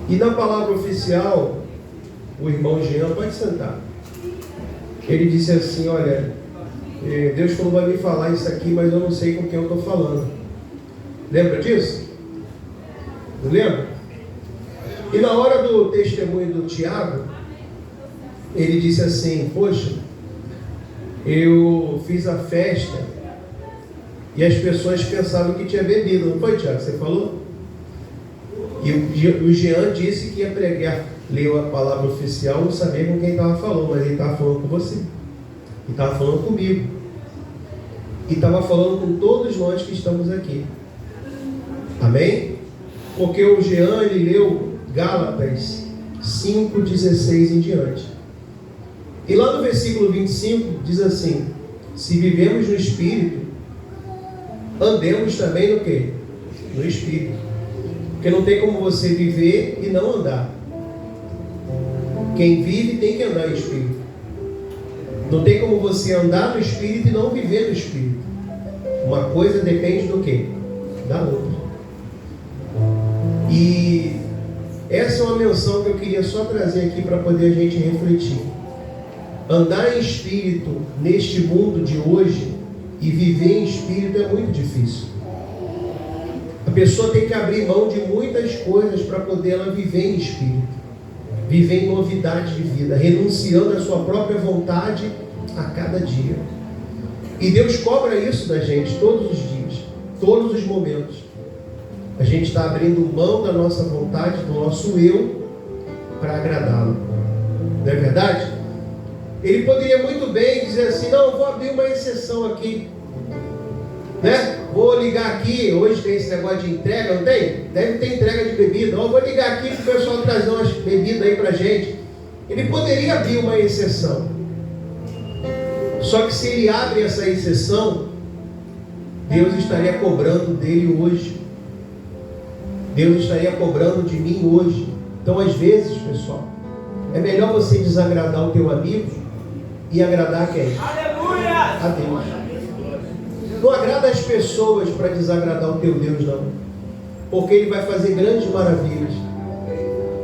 E na palavra oficial, o irmão Jean, pode sentar. Ele disse assim: olha, Deus falou para mim falar isso aqui, mas eu não sei com quem eu estou falando. Lembra disso? Não lembra? E na hora do testemunho do Tiago, ele disse assim: poxa, eu fiz a festa e as pessoas pensavam que tinha bebido. Não foi, Tiago? Você falou? E o Jean disse que ia pregar, leu a palavra oficial, não sabia com quem estava falando, mas ele estava falando com você. Ele estava falando comigo. E estava falando com todos nós que estamos aqui. Amém? Porque o Jean, ele leu Gálatas 5:16 em diante. E lá no versículo 25 diz assim: se vivemos no Espírito, andemos também no quê? No Espírito. Porque não tem como você viver e não andar. Quem vive tem que andar em Espírito. Não tem como você andar no Espírito e não viver no Espírito. Uma coisa depende do quê? Da outra. E essa é uma menção que eu queria só trazer aqui para poder a gente refletir. Andar em Espírito neste mundo de hoje e viver em Espírito é muito difícil. A pessoa tem que abrir mão de muitas coisas para poder ela viver em Espírito, viver em novidade de vida, renunciando à sua própria vontade a cada dia. E Deus cobra isso da gente todos os dias, todos os momentos. A gente está abrindo mão da nossa vontade, do nosso eu, para agradá-lo. Não é verdade? Ele poderia muito bem dizer assim: não, eu vou abrir uma exceção aqui, né? Vou ligar aqui, hoje tem esse negócio de entrega, não tem? Deve ter entrega de bebida. Vou ligar aqui para o pessoal trazer umas bebidas aí para a gente. Ele poderia abrir uma exceção. Só que se ele abre essa exceção, Deus estaria cobrando dele hoje. Deus estaria cobrando de mim hoje. Então, às vezes, pessoal, é melhor você desagradar o teu amigo e agradar quem? Aleluia! A Deus. Não agrada as pessoas para desagradar o teu Deus, não. Porque Ele vai fazer grandes maravilhas.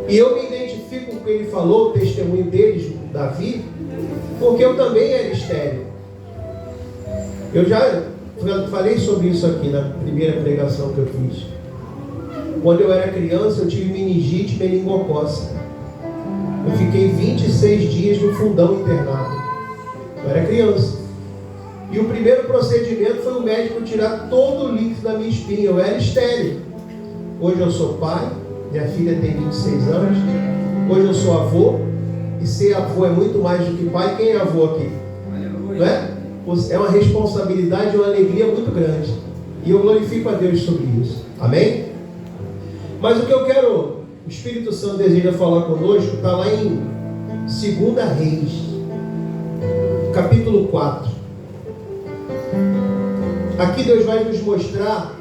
E eu me identifico com o que ele falou, o testemunho deles, Davi, porque eu também era estéril. Eu já falei sobre isso aqui na primeira pregação que eu fiz. Quando eu era criança, eu tive meningite meningocócica. Eu fiquei 26 dias no fundão internado. Eu era criança. E o primeiro procedimento foi o médico tirar todo o líquido da minha espinha. Eu era estéril. Hoje eu sou pai, minha filha tem 26 anos. Hoje eu sou avô. E ser avô é muito mais do que pai. Quem é avô aqui? Não é? É uma responsabilidade, uma alegria muito grande. E eu glorifico a Deus sobre isso. Amém? Mas o que eu quero, o Espírito Santo deseja falar conosco, está lá em 2 Reis, capítulo 4. Aqui Deus vai nos mostrar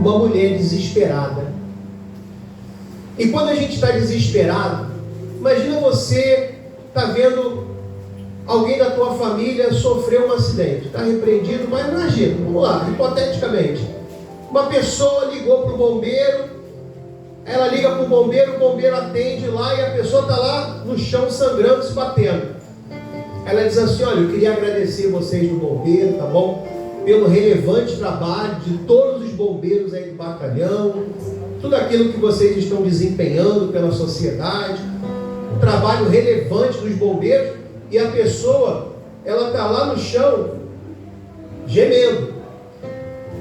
uma mulher desesperada. E quando a gente está desesperado, imagina você está vendo alguém da tua família sofrer um acidente, está repreendido, mas imagina, vamos lá, hipoteticamente, uma pessoa ligou para o bombeiro, ela liga para o bombeiro atende lá e a pessoa está lá no chão sangrando, se batendo. Ela diz assim: olha, eu queria agradecer vocês do bombeiro, tá bom? Pelo relevante trabalho de todos os bombeiros aí do batalhão, tudo aquilo que vocês estão desempenhando pela sociedade, um trabalho relevante dos bombeiros. E a pessoa, ela está lá no chão, gemendo.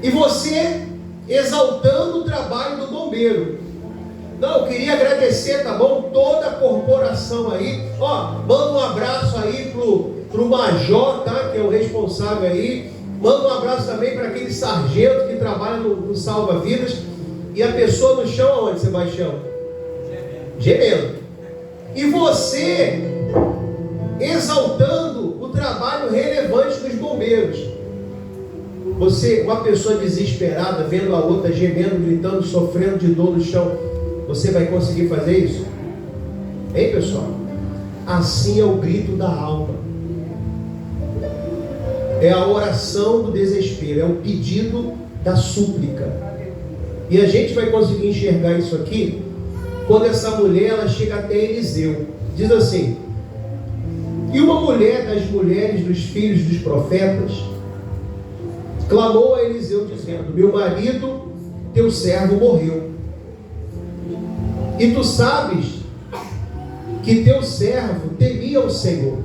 E você exaltando o trabalho do bombeiro. Não, eu queria agradecer, tá bom? Toda a corporação aí. Ó, manda um abraço aí pro major, tá? Que é o responsável aí. Manda um abraço também para aquele sargento que trabalha no salva-vidas. E a pessoa no chão, aonde, Sebastião? Gemendo. E você exaltando o trabalho relevante dos bombeiros. Você, uma pessoa desesperada, vendo a outra gemendo, gritando, sofrendo de dor no chão, você vai conseguir fazer isso? Hein, pessoal? Assim é o grito da alma. É a oração do desespero, é o pedido da súplica. E a gente vai conseguir enxergar isso aqui quando essa mulher ela chega até Eliseu. Diz assim: e uma mulher das mulheres dos filhos dos profetas clamou a Eliseu dizendo: meu marido, teu servo, morreu. E tu sabes que teu servo temia o Senhor.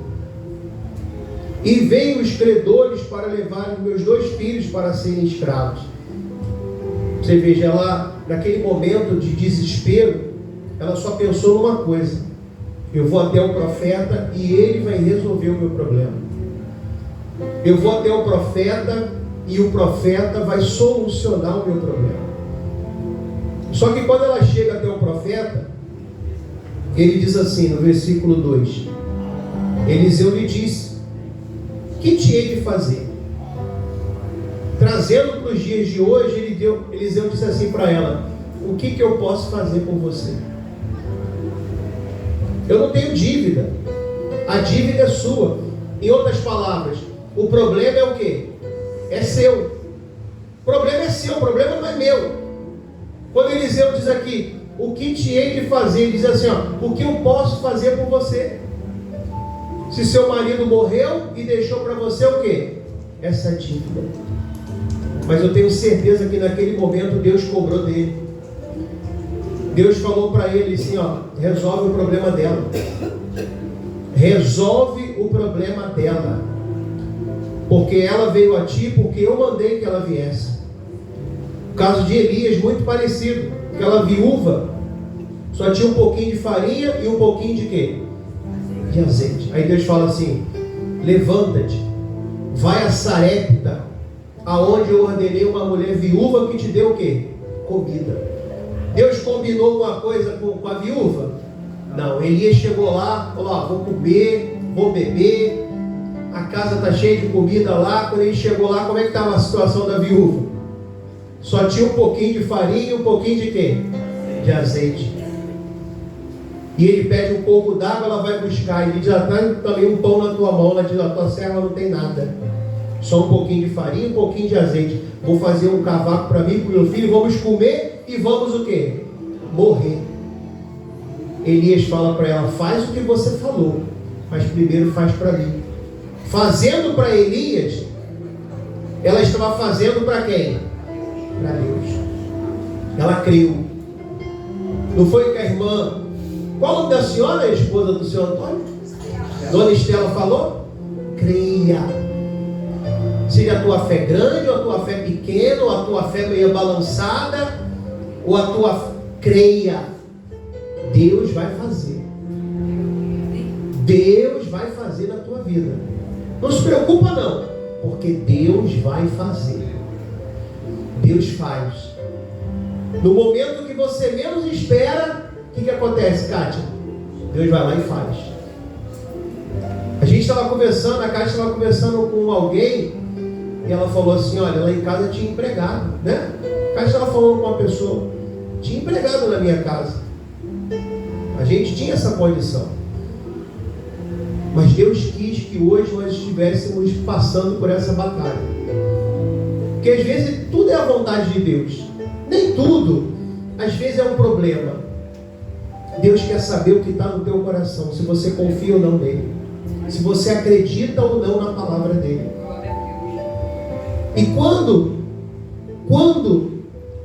E veio os credores para levar meus 2 filhos para serem escravos. Você veja, ela, naquele momento de desespero, ela só pensou numa coisa: eu vou até o profeta e ele vai resolver o meu problema. Eu vou até o profeta e o profeta vai solucionar o meu problema. Só que quando ela chega até o profeta, ele diz assim no versículo 2: Eliseu lhe disse: que te hei de fazer? Trazendo para os dias de hoje, Eliseu disse assim para ela: o que eu posso fazer por você? Eu não tenho dívida, a dívida é sua. Em outras palavras, o problema é o quê? É seu. O problema é seu, o problema não é meu. Quando Eliseu diz aqui: o que te hei de fazer? Ele diz assim: ó, o que eu posso fazer por você? Se seu marido morreu e deixou para você o quê? Essa dívida. Mas eu tenho certeza que naquele momento Deus cobrou dele. Deus falou para ele assim: ó, resolve o problema dela. Resolve o problema dela. Porque ela veio a ti, porque eu mandei que ela viesse. O caso de Elias, muito parecido. Aquela viúva só tinha um pouquinho de farinha e um pouquinho de quê? De azeite. Aí Deus fala assim: levanta-te, vai a Sarepta, aonde eu ordenei uma mulher viúva que te deu o quê? Comida. Deus combinou uma coisa com a viúva? Não. Elias chegou lá, falou: ó, vou comer, vou beber, a casa está cheia de comida lá. Quando ele chegou lá, como é que estava a situação da viúva? Só tinha um pouquinho de farinha e um pouquinho de quê? De azeite. E ele pede um pouco d'água, ela vai buscar. Ele diz: traz também um pão na tua mão. Ela diz: a tua serva não tem nada, só um pouquinho de farinha, um pouquinho de azeite. Vou fazer um cavaco para mim e para o meu filho, vamos comer e vamos o quê? Morrer. Elias fala para ela: faz o que você falou, mas primeiro faz para mim. Fazendo para Elias, ela estava fazendo para quem? Para Deus. Ela creu. Não foi que a irmã, qual o nome da senhora, a esposa do senhor Antônio? Dona Estela falou? Creia. Seja a tua fé grande, ou a tua fé pequena, ou a tua fé meio balançada, ou a tua creia. Deus vai fazer. Deus vai fazer na tua vida. Não se preocupa não, porque Deus vai fazer. Deus faz. No momento que você menos espera, o que acontece, Kátia? Deus vai lá e faz. A gente estava conversando, a Kátia estava conversando com alguém, e ela falou assim: olha, lá em casa tinha empregado, né? A Kátia estava falando com uma pessoa: tinha empregado na minha casa. A gente tinha essa condição. Mas Deus quis que hoje nós estivéssemos passando por essa batalha. Porque às vezes tudo é a vontade de Deus. Nem tudo, às vezes é um problema. Deus quer saber o que está no teu coração, se você confia ou não nele, se você acredita ou não na palavra dele. E quando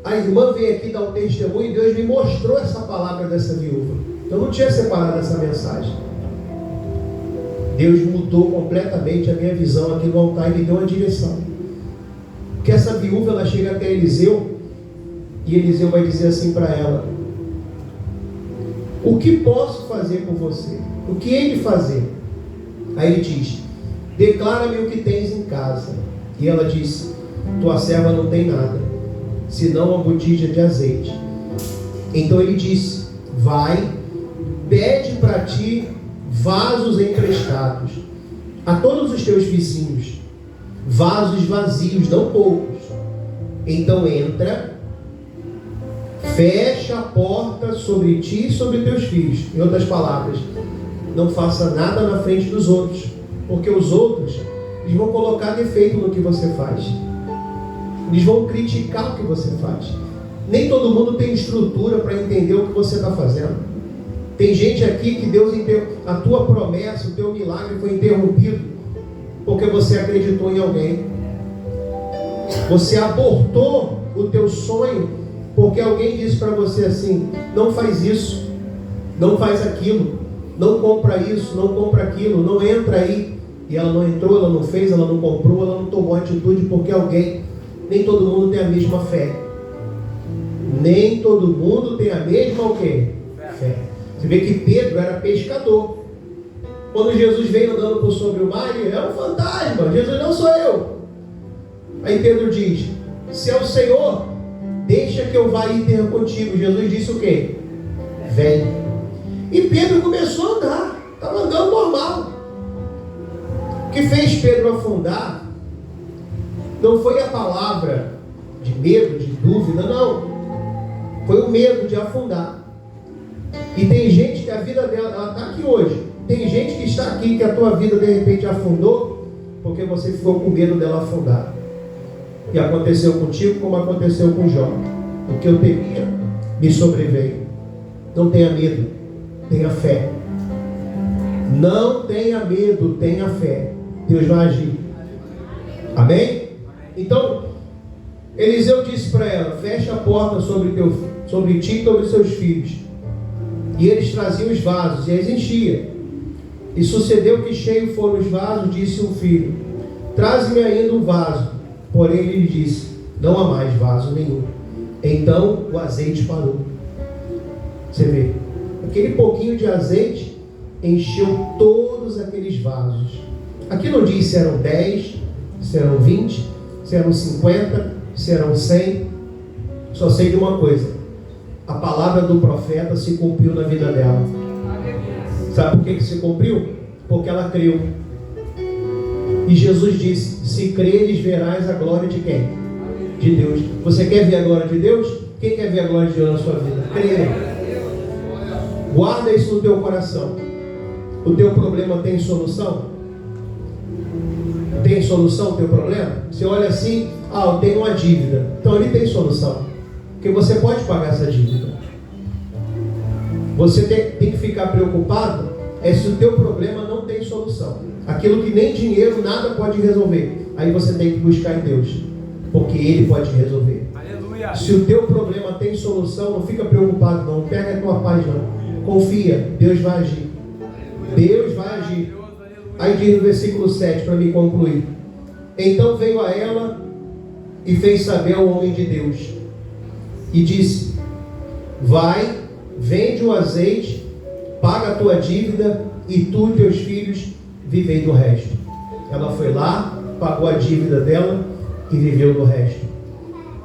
a irmã veio aqui dar um testemunho, Deus me mostrou essa palavra dessa viúva. Eu não tinha separado essa mensagem. Deus mudou completamente a minha visão aqui no altar e me deu uma direção. Porque essa viúva, ela chega até Eliseu, e Eliseu vai dizer assim para ela: o que posso fazer por você? O que hei de fazer? Aí ele diz: declara-me o que tens em casa. E ela disse: tua serva não tem nada, senão uma botija de azeite. Então ele disse: vai, pede para ti vasos emprestados a todos os teus vizinhos, vasos vazios, não poucos. Então entra, fecha a porta sobre ti e sobre teus filhos. Em outras palavras, não faça nada na frente dos outros, porque os outros, eles vão colocar defeito no que você faz, eles vão criticar o que você faz. Nem todo mundo tem estrutura para entender o que você está fazendo. Tem gente aqui que Deus a tua promessa, o teu milagre foi interrompido porque você acreditou em alguém. Você abortou o teu sonho porque alguém disse para você assim: não faz isso, não faz aquilo, não compra isso, não compra aquilo, não entra aí. E ela não entrou, ela não fez, ela não comprou, ela não tomou atitude porque alguém. Nem todo mundo tem a mesma fé. Nem todo mundo tem a mesma o quê? Fé. Você vê que Pedro era pescador. Quando Jesus veio andando por sobre o mar, ele é um fantasma. Jesus: não sou eu. Aí Pedro diz: se é o Senhor, deixa que eu vá ir ter contigo. Jesus disse o quê? Vem. E Pedro começou a andar. Estava andando normal. O que fez Pedro afundar não foi a palavra de medo, de dúvida, não. Foi o medo de afundar. E tem gente que a vida dela, ela está aqui hoje. Tem gente que está aqui que a tua vida de repente afundou porque você ficou com medo dela afundar. E aconteceu contigo como aconteceu com Jó. O que eu temia me sobreveio. Não tenha medo, tenha fé. Não tenha medo, tenha fé. Deus vai agir. Amém? Então, Eliseu disse para ela: fecha a porta sobre ti e sobre os seus filhos. E eles traziam os vasos e as enchia. E sucedeu que cheios foram os vasos, disse um filho: traze-me ainda um vaso. Porém ele lhe disse: não há mais vaso nenhum. Então o azeite parou. Você vê, aquele pouquinho de azeite encheu todos aqueles vasos. Aqui não diz se eram 10, se eram 20, se eram 50, se eram 100. Só sei de uma coisa: a palavra do profeta se cumpriu na vida dela. Sabe por que se cumpriu? Porque ela creu. E Jesus disse: se creres, verás a glória de quem? De Deus. Você quer ver a glória de Deus? Quem quer ver a glória de Deus na sua vida? Creia. Guarda isso no teu coração. O teu problema tem solução? Tem solução o teu problema? Você olha assim: eu tenho uma dívida. Então ele tem solução. Porque você pode pagar essa dívida. Você tem que ficar preocupado se o teu problema não tem solução. Aquilo que nem dinheiro, nada pode resolver. Aí você tem que buscar em Deus, porque Ele pode resolver. Aleluia. Se o teu problema tem solução, não fica preocupado não. Pega a tua paz não. Confia, Deus vai agir. Deus vai agir. Aí diz no versículo 7, para me concluir: então veio a ela e fez saber ao homem de Deus. E disse: vai, vende o azeite, paga a tua dívida, e tu e teus filhos vivei do resto. Ela foi lá, pagou a dívida dela e viveu do resto.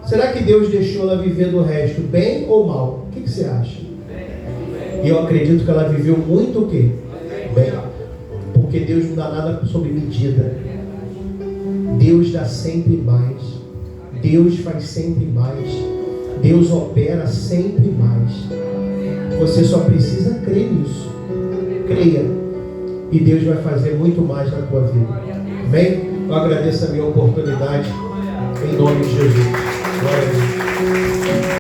Será que Deus deixou ela viver do resto, bem ou mal? O que você acha? E eu acredito que ela viveu muito o quê? Bem. Porque Deus não dá nada sob medida. Deus dá sempre mais. Deus faz sempre mais. Deus opera sempre mais. Você só precisa crer nisso. Creia. E Deus vai fazer muito mais na tua vida. Amém? Eu agradeço a minha oportunidade. Em nome de Jesus. Glória a Deus.